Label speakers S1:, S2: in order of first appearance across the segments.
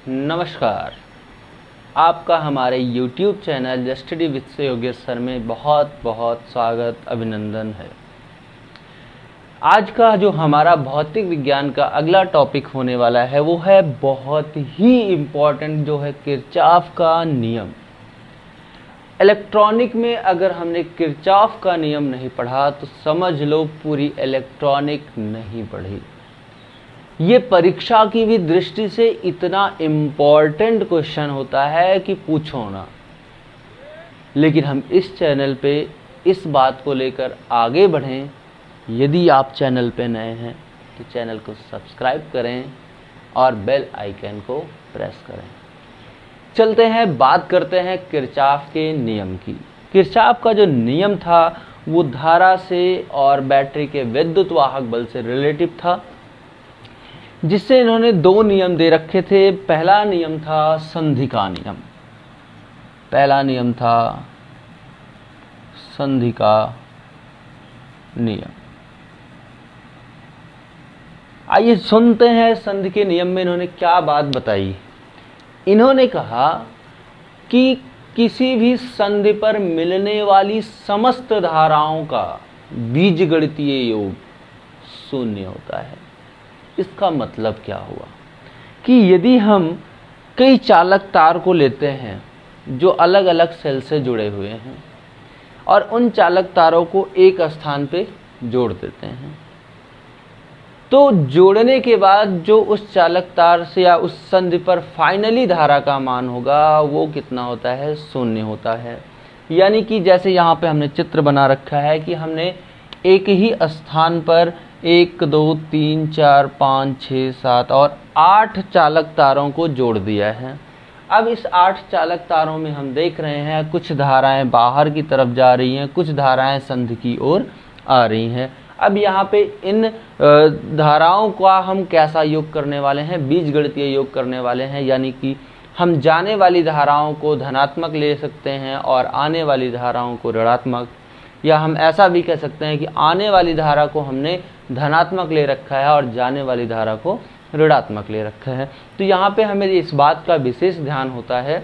S1: नमस्कार। आपका हमारे YouTube channel study with Yogesh sir में बहुत बहुत स्वागत अभिनंदन है। आज का जो हमारा भौतिक विज्ञान का अगला टॉपिक होने वाला है वो है बहुत ही इम्पोर्टेंट, जो है किरचॉफ का नियम। इलेक्ट्रॉनिक में अगर हमने किरचॉफ का नियम नहीं पढ़ा तो समझ लो पूरी इलेक्ट्रॉनिक नहीं पढ़ी। ये परीक्षा की भी दृष्टि से इतना इम्पॉर्टेंट क्वेश्चन होता है कि पूछो ना। लेकिन हम इस चैनल पे इस बात को लेकर आगे बढ़ें। यदि आप चैनल पे नए हैं तो चैनल को सब्सक्राइब करें और बेल आइकन को प्रेस करें। चलते हैं, बात करते हैं किरचॉफ के नियम की। किरचॉफ का जो नियम था वो धारा से और बैटरी के विद्युत वाहक बल से रिलेटिव था, जिससे इन्होंने दो नियम दे रखे थे। पहला नियम था संधि का नियम। पहला नियम था संधि का नियम। आइए सुनते हैं संधि के नियम में इन्होंने क्या बात बताई। इन्होंने कहा कि किसी भी संधि पर मिलने वाली समस्त धाराओं का बीजगणितीय योग शून्य होता है। इसका मतलब क्या हुआ कि यदि हम कई चालक तार को लेते हैं जो अलग अलग सेल से जुड़े हुए हैं और उन चालक तारों को एक स्थान पे जोड़ देते हैं, तो जोड़ने के बाद जो उस चालक तार से या उस संधि पर फाइनली धारा का मान होगा वो कितना होता है? शून्य होता है। यानी कि जैसे यहाँ पे हमने चित्र बना रखा है कि हमने एक ही स्थान पर 1 2 3 4 5 6 7 और 8 चालक तारों को जोड़ दिया है। अब इस 8 चालक तारों में हम देख रहे हैं कुछ धाराएं बाहर की तरफ जा रही हैं, कुछ धाराएं संधि की ओर आ रही हैं। अब यहाँ पे इन धाराओं का हम कैसा योग करने वाले हैं? बीजगणितीय योग करने वाले हैं। यानी कि हम जाने वाली धाराओं को धनात्मक ले सकते हैं और आने वाली धाराओं को ऋणात्मक, या हम ऐसा भी कह सकते हैं कि आने वाली धारा को हमने धनात्मक ले रखा है और जाने वाली धारा को ऋणात्मक ले रखा है। तो यहाँ पे हमें इस बात का विशेष ध्यान होता है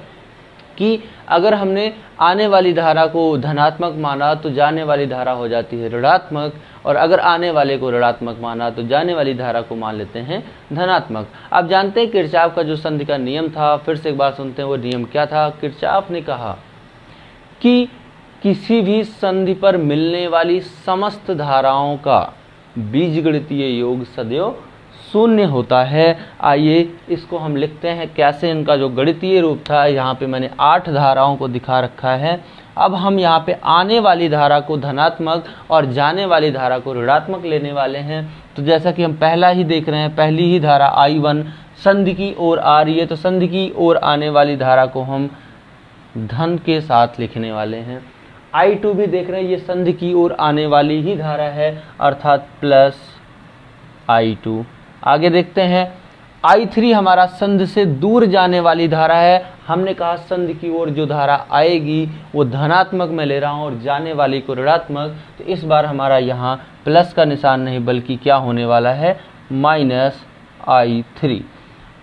S1: कि अगर हमने आने वाली धारा को धनात्मक माना तो जाने वाली धारा हो जाती है ऋणात्मक, और अगर आने वाले को ऋणात्मक माना तो जाने वाली धारा को मान लेते हैं धनात्मक। अब जानते हैं किरचॉफ का जो संधि का नियम था, फिर से एक बार सुनते हैं वो नियम क्या था। किरचॉफ ने कहा कि किसी भी संधि पर मिलने वाली समस्त धाराओं का बीजगणितीय योग सदैव शून्य होता है। आइए इसको हम लिखते हैं कैसे। इनका जो गणितीय रूप था, यहाँ पे मैंने 8 धाराओं को दिखा रखा है। अब हम यहाँ पे आने वाली धारा को धनात्मक और जाने वाली धारा को ऋणात्मक लेने वाले हैं। तो जैसा कि हम पहला ही देख रहे हैं, पहली ही धारा I1 संधि की ओर आ रही है, तो संधि की ओर आने वाली धारा को हम धन के साथ लिखने वाले हैं। I2 भी देख रहे हैं, ये संधि की ओर आने वाली ही धारा है, अर्थात प्लस I2। आगे देखते हैं I3 हमारा संधि से दूर जाने वाली धारा है। हमने कहा संधि की ओर जो धारा आएगी वो धनात्मक में ले रहा हूँ और जाने वाली को ऋणात्मक, तो इस बार हमारा यहाँ प्लस का निशान नहीं बल्कि क्या होने वाला है? Minus I3।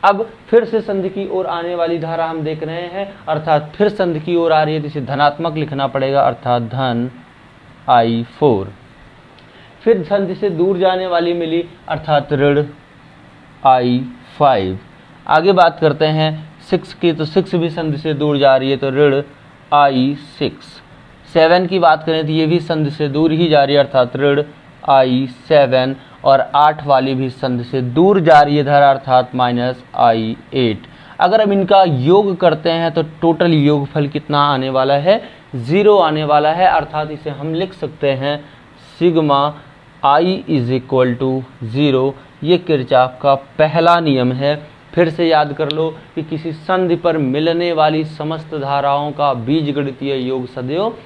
S1: अब फिर से संधि की ओर आने वाली धारा हम देख रहे हैं, अर्थात फिर संधि की ओर आ रही है तो इसे धनात्मक लिखना पड़ेगा, अर्थात धन I4। फिर संधि से दूर जाने वाली मिली, अर्थात ऋण I5। आगे बात करते हैं 6 की, तो 6 भी संधि से दूर जा रही है तो ऋण I6। 7 की बात करें तो ये भी संधि से दूर ही जा रही है, अर्थात ऋण I7। और 8 वाली भी संधि से दूर जा रही है धारा, अर्थात माइनस I8। अगर हम इनका योग करते हैं तो टोटल योगफल कितना आने वाला है? 0 आने वाला है। अर्थात इसे हम लिख सकते हैं सिग्मा I = 0। ये किरचॉफ का पहला नियम है। फिर से याद कर लो कि किसी संधि पर मिलने वाली समस्त धाराओं का बीजगणितीय योग सदैव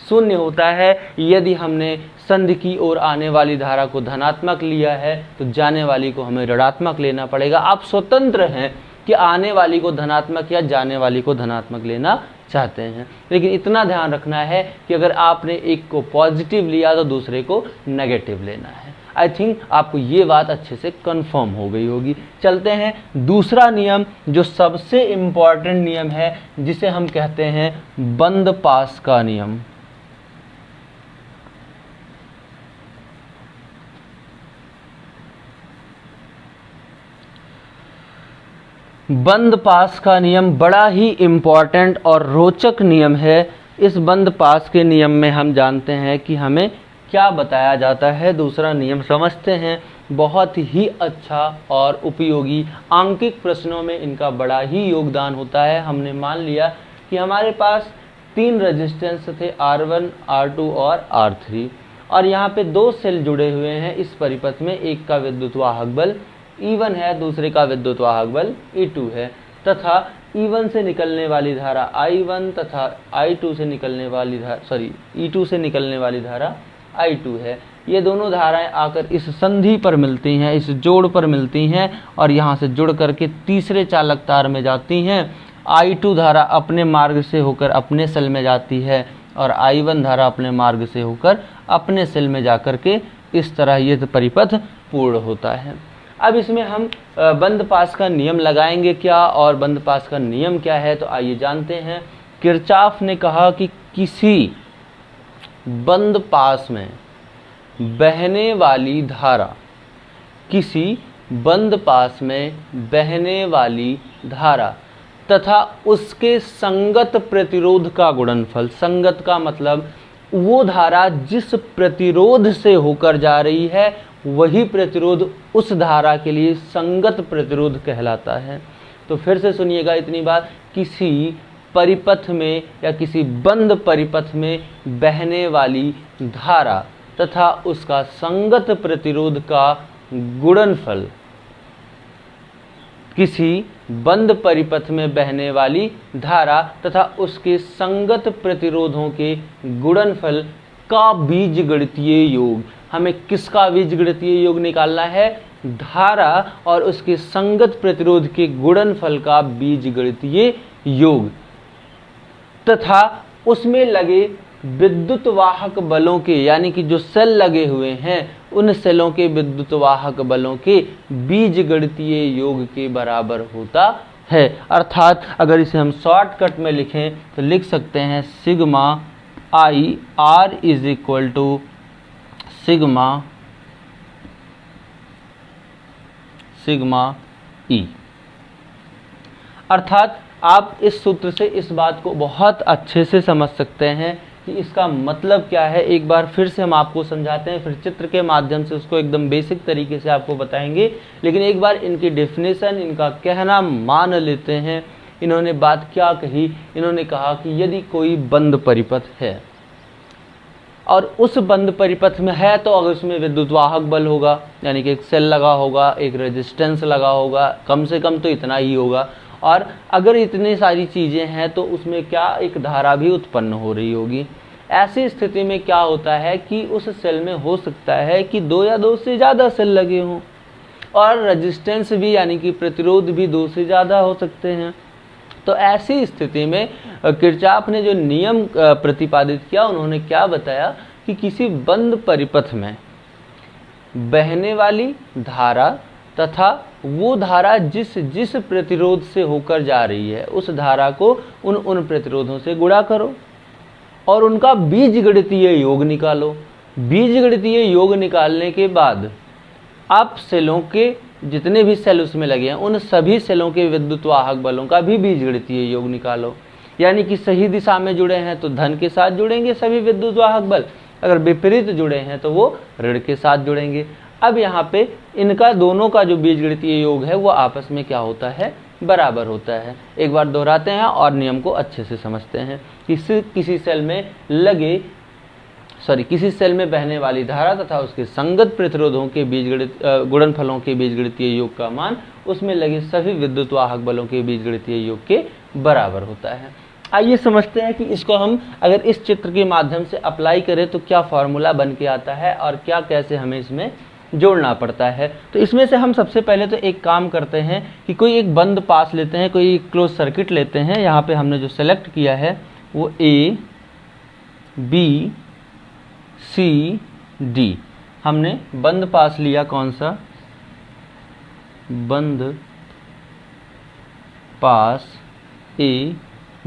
S1: शून्य होता है। यदि हमने संधि की ओर आने वाली धारा को धनात्मक लिया है तो जाने वाली को हमें ऋणात्मक लेना पड़ेगा। आप स्वतंत्र हैं कि आने वाली को धनात्मक या जाने वाली को धनात्मक लेना चाहते हैं, लेकिन इतना ध्यान रखना है कि अगर आपने एक को पॉजिटिव लिया तो दूसरे को नेगेटिव लेना है। आई थिंक आपको ये बात अच्छे से कंफर्म हो गई होगी। चलते हैं दूसरा नियम, जो सबसे इम्पॉर्टेंट नियम है, जिसे हम कहते हैं बंद पास का नियम। बंद पास का नियम बड़ा ही इम्पॉर्टेंट और रोचक नियम है। इस बंद पास के नियम में हम जानते हैं कि हमें क्या बताया जाता है। दूसरा नियम समझते हैं। बहुत ही अच्छा और उपयोगी आंकिक प्रश्नों में इनका बड़ा ही योगदान होता है। हमने मान लिया कि हमारे पास 3 रेजिस्टेंस थे, R1, R2 और R3, और यहाँ पे 2 सेल जुड़े हुए हैं इस परिपथ में। एक का विद्युत वाहक बल E1 है, दूसरे का विद्युत वाहक बल E2 है, तथा E1 से निकलने वाली धारा I1 तथा I2 से निकलने वाली धारा E2 से निकलने वाली धारा I2 है। ये दोनों धाराएं आकर इस संधि पर मिलती हैं, इस जोड़ पर मिलती हैं, और यहाँ से जुड़ करके तीसरे चालक तार में जाती हैं। I2 धारा अपने मार्ग से होकर अपने सेल में जाती है, और I1 धारा अपने मार्ग से होकर अपने सेल में जाकर के इस तरह ये परिपथ पूर्ण होता है। अब इसमें हम बंद पास का नियम लगाएंगे क्या, और बंद पास का नियम क्या है, तो आइए जानते हैं। किरचॉफ ने कहा कि किसी बंद पास में बहने वाली धारा, किसी बंद पास में बहने वाली धारा तथा उसके संगत प्रतिरोध का गुणनफल। संगत का मतलब वो धारा जिस प्रतिरोध से होकर जा रही है, वही प्रतिरोध उस धारा के लिए संगत प्रतिरोध कहलाता है। तो फिर से सुनिएगा इतनी बात, किसी परिपथ में या किसी बंद परिपथ में बहने वाली धारा तथा उसका संगत प्रतिरोध का गुणनफल, किसी बंद परिपथ में बहने वाली धारा तथा उसके संगत प्रतिरोधों के गुणनफल का बीजगणितीय योग। हमें किसका बीजगणितीय योग निकालना है? धारा और उसके संगत प्रतिरोध के गुणनफल का बीजगणितीय योग, तथा उसमें लगे विद्युत वाहक बलों के, यानी कि जो सेल लगे हुए हैं उन सेलों के विद्युत वाहक बलों के बीजगणितीय योग के बराबर होता है। अर्थात अगर इसे हम शॉर्टकट में लिखें तो लिख सकते हैं sigma I R is equal to sigma E. अर्थात आप इस सूत्र से इस बात को बहुत अच्छे से समझ सकते हैं कि इसका मतलब क्या है। एक बार फिर से हम आपको समझाते हैं, फिर चित्र के माध्यम से उसको एकदम बेसिक तरीके से आपको बताएंगे, लेकिन एक बार इनकी डेफिनेशन, इनका कहना मान लेते हैं। इन्होंने बात क्या कही? इन्होंने कहा कि यदि कोई बंद परिपथ है और उस बंद परिपथ में है तो अगर उसमें विद्युत वाहक बल होगा, यानी कि एक सेल लगा होगा, एक रेजिस्टेंस लगा होगा, कम से कम तो इतना ही होगा, और अगर इतनी सारी चीज़ें हैं तो उसमें क्या एक धारा भी उत्पन्न हो रही होगी। ऐसी स्थिति में क्या होता है कि उस सेल में हो सकता है कि 2 या 2 से ज़्यादा सेल लगे हों, और रेजिस्टेंस भी यानी कि प्रतिरोध भी 2 से ज़्यादा हो सकते हैं। तो ऐसी स्थिति में किरचॉफ ने जो नियम प्रतिपादित किया, उन्होंने क्या बताया कि किसी बंद परिपथ में बहने वाली धारा तथा वो धारा जिस प्रतिरोध से होकर जा रही है, उस धारा को उन प्रतिरोधों से गुणा करो और उनका बीजगणितीय योग निकालो। बीजगणितीय योग निकालने के बाद आप सेलों के जितने भी सेल उसमें लगे हैं उन सभी सेलों के विद्युत वाहक बलों का भी बीजगणितीय योग निकालो। यानी कि सही दिशा में जुड़े हैं तो धन के साथ जुड़ेंगे सभी विद्युत वाहक बल, अगर विपरीत जुड़े हैं तो वो ऋण के साथ जुड़ेंगे। अब यहाँ पे इनका दोनों का जो बीजगणितीय योग है वो आपस में क्या होता है? बराबर होता है। एक बार दोहराते हैं और नियम को अच्छे से समझते हैं। किसी सेल में बहने वाली धारा तथा उसके संगत प्रतिरोधों के गुणनफलों के बीजगणितीय योग का मान उसमें लगे सभी विद्युत वाहक बलों के बीजगणितीय योग के बराबर होता है। आइए समझते हैं कि इसको हम अगर इस चित्र के माध्यम से अप्लाई करें तो क्या फॉर्मूला बन के आता है और क्या कैसे हमें इसमें जोड़ना पड़ता है। तो इसमें से हम सबसे पहले तो एक काम करते हैं कि कोई एक बंद पास लेते हैं, कोई क्लोज सर्किट लेते हैं। यहाँ पे हमने जो सेलेक्ट किया है वो A, B, C, D। हमने बंद पास लिया, कौन सा, बंद पास ए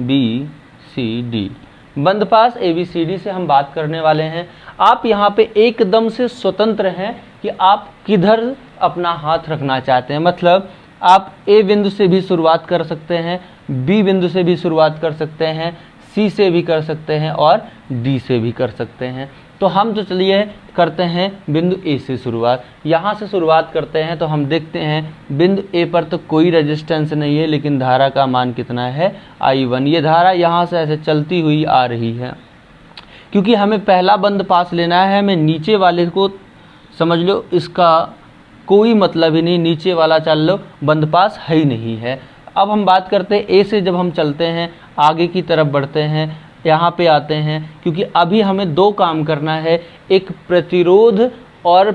S1: बी सी डी। बंद पास ए बी सी डी से हम बात करने वाले हैं। आप यहाँ पे एकदम से स्वतंत्र हैं कि आप किधर अपना हाथ रखना चाहते हैं। मतलब आप ए बिंदु से भी शुरुआत कर सकते हैं, बी बिंदु से भी शुरुआत कर सकते हैं, सी से भी कर सकते हैं और डी से भी कर सकते हैं। तो हम तो चलिए करते हैं बिंदु ए से शुरुआत। यहाँ से शुरुआत करते हैं तो हम देखते हैं बिंदु ए पर तो कोई रेजिस्टेंस नहीं है, लेकिन धारा का मान कितना है, I1। ये धारा यहाँ से ऐसे चलती हुई आ रही है। क्योंकि हमें पहला बंद पास लेना है, हमें नीचे वाले को समझ लो, इसका कोई मतलब ही नहीं, नीचे वाला चल लो, बंद पास है ही नहीं है। अब हम बात करते हैं ए से। जब हम चलते हैं आगे की तरफ बढ़ते हैं, यहाँ पे आते हैं, क्योंकि अभी हमें दो काम करना है, एक प्रतिरोध और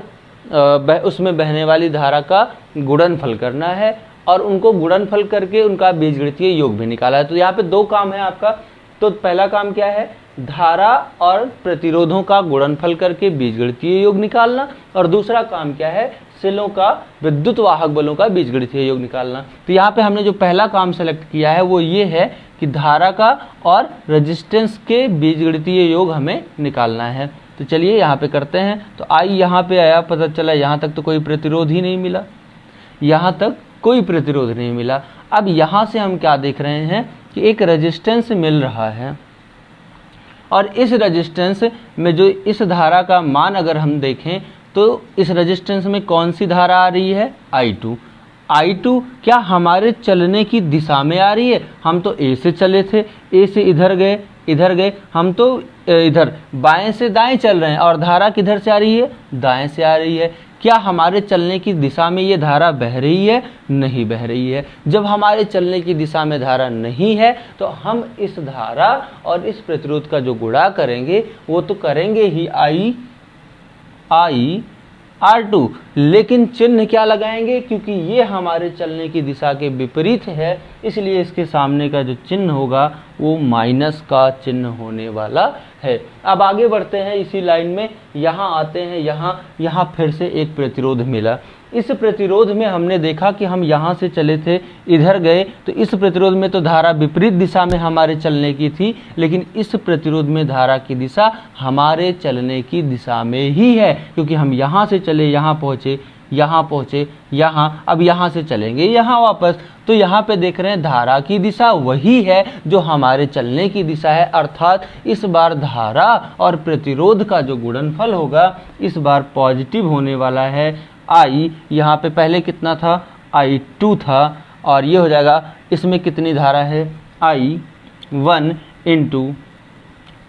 S1: उसमें बहने वाली धारा का गुणनफल करना है और उनको गुणनफल करके उनका बीजगणितीय योग भी निकाला है। तो यहाँ पे दो काम है आपका। तो पहला काम क्या है, धारा और प्रतिरोधों का गुणनफल करके बीजगणितीय योग निकालना, और दूसरा काम क्या है, सेलों का विद्युत वाहक बलों का बीजगणितीय योग निकालना। तो यहाँ पे हमने जो पहला काम सेलेक्ट किया है वो ये है कि धारा का और रेजिस्टेंस के बीजगणितीय योग हमें निकालना है। तो चलिए यहाँ पे करते हैं। तो आई यहाँ पे आया, पता चला यहाँ तक तो कोई प्रतिरोध ही नहीं मिला, यहाँ तक कोई प्रतिरोध नहीं मिला। अब यहाँ से हम क्या देख रहे हैं कि एक रेजिस्टेंस मिल रहा है, और इस रेजिस्टेंस में जो इस धारा का मान अगर हम देखें तो इस रेजिस्टेंस में कौन सी धारा आ रही है, I2। I2 क्या हमारे चलने की दिशा में आ रही है? हम तो ए से चले थे, ए से इधर गए, हम तो इधर बाएं से दाएं चल रहे हैं, और धारा किधर से आ रही है, दाएं से आ रही है। क्या हमारे चलने की दिशा में ये धारा बह रही है? नहीं बह रही है। जब हमारे चलने की दिशा में धारा नहीं है तो हम इस धारा और इस प्रतिरोध का जो गुणा करेंगे वो तो करेंगे ही I/R2, लेकिन चिन्ह क्या लगाएंगे, क्योंकि ये हमारे चलने की दिशा के विपरीत है, इसलिए इसके सामने का जो चिन्ह होगा वो माइनस का चिन्ह होने वाला है। अब आगे बढ़ते हैं इसी लाइन में, यहाँ आते हैं, यहाँ फिर से एक प्रतिरोध मिला। इस प्रतिरोध में हमने देखा कि हम यहाँ से चले थे, इधर गए, तो इस प्रतिरोध में तो धारा विपरीत दिशा में हमारे चलने की थी, लेकिन इस प्रतिरोध में धारा की दिशा हमारे चलने की दिशा में ही है, क्योंकि हम यहाँ से चले, यहाँ पहुँचे, यहाँ, अब यहाँ से चलेंगे यहाँ वापस। तो यहाँ पे देख रहे हैं धारा की दिशा वही है जो हमारे चलने की दिशा है, अर्थात इस बार धारा और प्रतिरोध का जो गुणनफल होगा इस बार पॉजिटिव होने वाला है। I यहाँ पे पहले कितना था, I2 था, और ये हो जाएगा, इसमें कितनी धारा है, I1 ×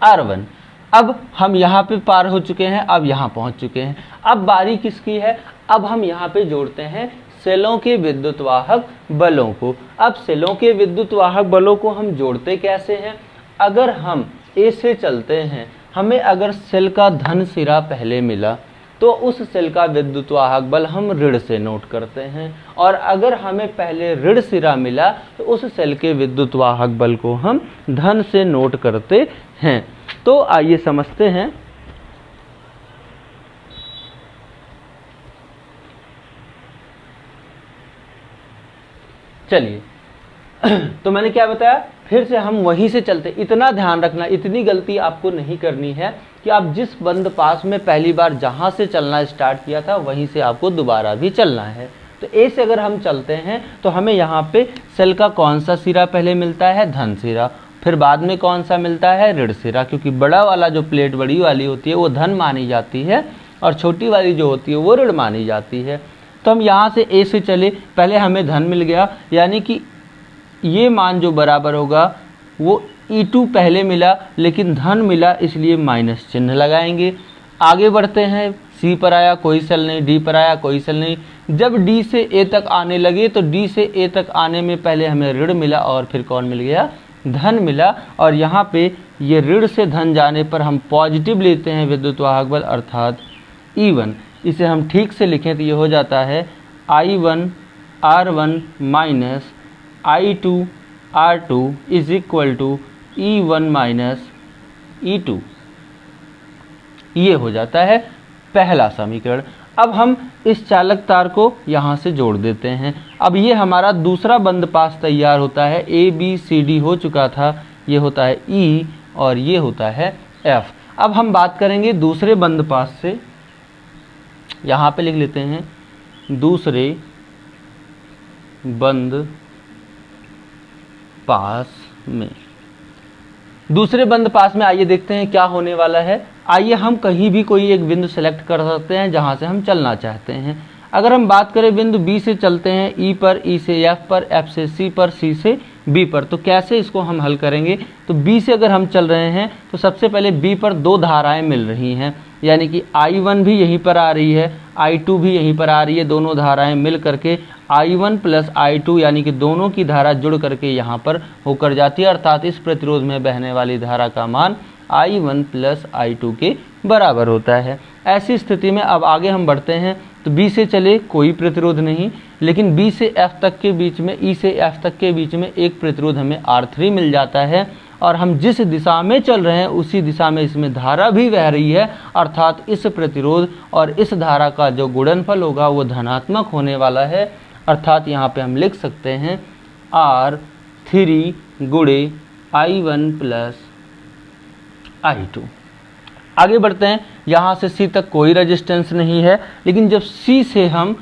S1: R1। अब हम यहाँ पे पार हो चुके हैं, अब यहाँ पहुँच चुके हैं। अब बारी किसकी है, अब हम यहाँ पे जोड़ते हैं सेलों के विद्युत वाहक बलों को। अब सेलों के विद्युत वाहक बलों को हम जोड़ते कैसे हैं, अगर हम ए से चलते हैं, हमें अगर सेल का धन सिरा पहले मिला तो उस सेल का विद्युत वाहक बल हम ऋण से नोट करते हैं, और अगर हमें पहले ऋण सिरा मिला तो उस सेल के विद्युत वाहक बल को हम धन से नोट करते हैं। तो आइए समझते हैं। चलिए तो मैंने क्या बताया, फिर से हम वहीं से चलते। इतना ध्यान रखना, इतनी गलती आपको नहीं करनी है कि आप जिस बंद पास में पहली बार जहां से चलना स्टार्ट किया था वहीं से आपको दोबारा भी चलना है। तो ए से अगर हम चलते हैं तो हमें यहाँ पे सेल का कौन सा सिरा पहले मिलता है, धन सिरा, फिर बाद में कौन सा मिलता है, ऋण सिरा, क्योंकि बड़ा वाला जो प्लेट बड़ी वाली होती है वो धन मानी जाती है और छोटी वाली जो होती है वो ऋण मानी जाती है। तो हम यहाँ से ए से चले, पहले हमें धन मिल गया, यानी कि ये मान जो बराबर होगा वो E2 पहले मिला लेकिन धन मिला, इसलिए माइनस चिन्ह लगाएंगे। आगे बढ़ते हैं, सी पर आया कोई सेल नहीं, डी पर आया कोई सेल नहीं। जब डी से ए तक आने लगे तो डी से ए तक आने में पहले हमें ऋण मिला और फिर कौन मिल गया, धन मिला, और यहाँ पे ये ऋण से धन जाने पर हम पॉजिटिव लेते हैं विद्युत वाहक बल, अर्थात E1। इसे हम ठीक से लिखें तो ये हो जाता है I1 R1 minus I2 R2 is equal to E1 minus E2। ये हो जाता है पहला समीकरण। अब हम इस चालक तार को यहाँ से जोड़ देते हैं। अब ये हमारा दूसरा बंद पास तैयार होता है। ABCD हो चुका था, ये होता है E और ये होता है F। अब हम बात करेंगे दूसरे बंद पास से, यहाँ पे लिख लेते हैं दूसरे बंद पास में। दूसरे बंद पास में आइए देखते हैं क्या होने वाला है। आइए हम कहीं भी कोई एक बिंदु सेलेक्ट कर सकते हैं जहां से हम चलना चाहते हैं। अगर हम बात करें बिंदु B से चलते हैं E पर, E से F पर, F से C पर, C से B पर, तो कैसे इसको हम हल करेंगे। तो B से अगर हम चल रहे हैं तो सबसे पहले B पर दो धाराएं मिल रही हैं, यानी कि I1 भी यहीं पर आ रही है, I2 भी यहीं पर आ रही है। दोनों धाराएं मिल करके I1 प्लस I2 यानी कि दोनों की धारा जुड़ करके यहाँ पर होकर जाती है, अर्थात इस प्रतिरोध में बहने वाली धारा का मान I1 प्लस I2 के बराबर होता है। ऐसी स्थिति में अब आगे हम बढ़ते हैं तो B से चले कोई प्रतिरोध नहीं, लेकिन B से F तक के बीच में, E से F तक के बीच में एक प्रतिरोध हमें R3 मिल जाता है, और हम जिस दिशा में चल रहे हैं उसी दिशा में इसमें धारा भी बह रही है, अर्थात इस प्रतिरोध और इस धारा का जो गुणनफल होगा वो धनात्मक होने वाला है। अर्थात यहाँ पे हम लिख सकते हैं R3 गुणे I1 प्लस I2। आगे बढ़ते हैं, यहाँ से C तक कोई रेजिस्टेंस नहीं है, लेकिन जब C से हम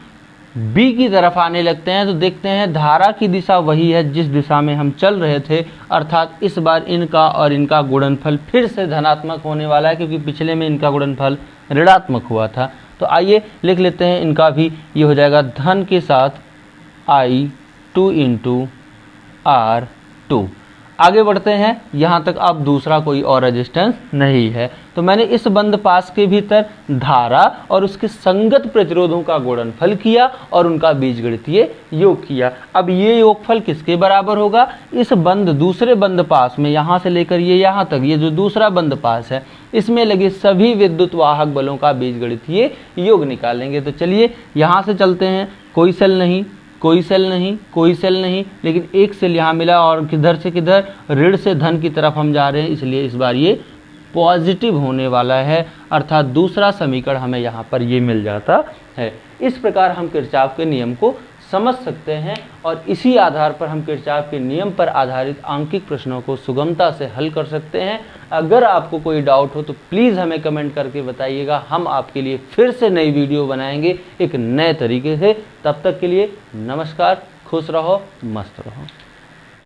S1: B की तरफ आने लगते हैं तो देखते हैं धारा की दिशा वही है जिस दिशा में हम चल रहे थे, अर्थात इस बार इनका और इनका गुणनफल फिर से धनात्मक होने वाला है, क्योंकि पिछले में इनका गुणनफल ऋणात्मक हुआ था। तो आइए लिख लेते हैं इनका भी, ये हो जाएगा धन के साथ I2 इंटू R2। आगे बढ़ते हैं, यहाँ तक अब दूसरा कोई और रेजिस्टेंस नहीं है, तो मैंने इस बंद पास के भीतर धारा और उसके संगत प्रतिरोधों का गुणनफल किया और उनका बीजगणितीय योग किया। अब ये योगफल किसके बराबर होगा, इस दूसरे बंद पास में, यहाँ से लेकर ये यहाँ तक, ये जो दूसरा बंद पास है इसमें लगे सभी विद्युत वाहक बलों का बीजगणितीय योग निकालेंगे। तो चलिए यहाँ से चलते हैं, कोई सेल नहीं, कोई सेल नहीं, कोई सेल नहीं, लेकिन एक सेल यहाँ मिला और किधर से किधर, ऋण से धन की तरफ हम जा रहे हैं, इसलिए इस बार ये पॉजिटिव होने वाला है, अर्थात दूसरा समीकरण हमें यहाँ पर ये मिल जाता है। इस प्रकार हम किरचॉफ के नियम को समझ सकते हैं और इसी आधार पर हम किरचॉफ के नियम पर आधारित आंकिक प्रश्नों को सुगमता से हल कर सकते हैं। अगर आपको कोई डाउट हो तो प्लीज़ हमें कमेंट करके बताइएगा, हम आपके लिए फिर से नई वीडियो बनाएंगे एक नए तरीके से। तब तक के लिए नमस्कार, खुश रहो, मस्त रहो।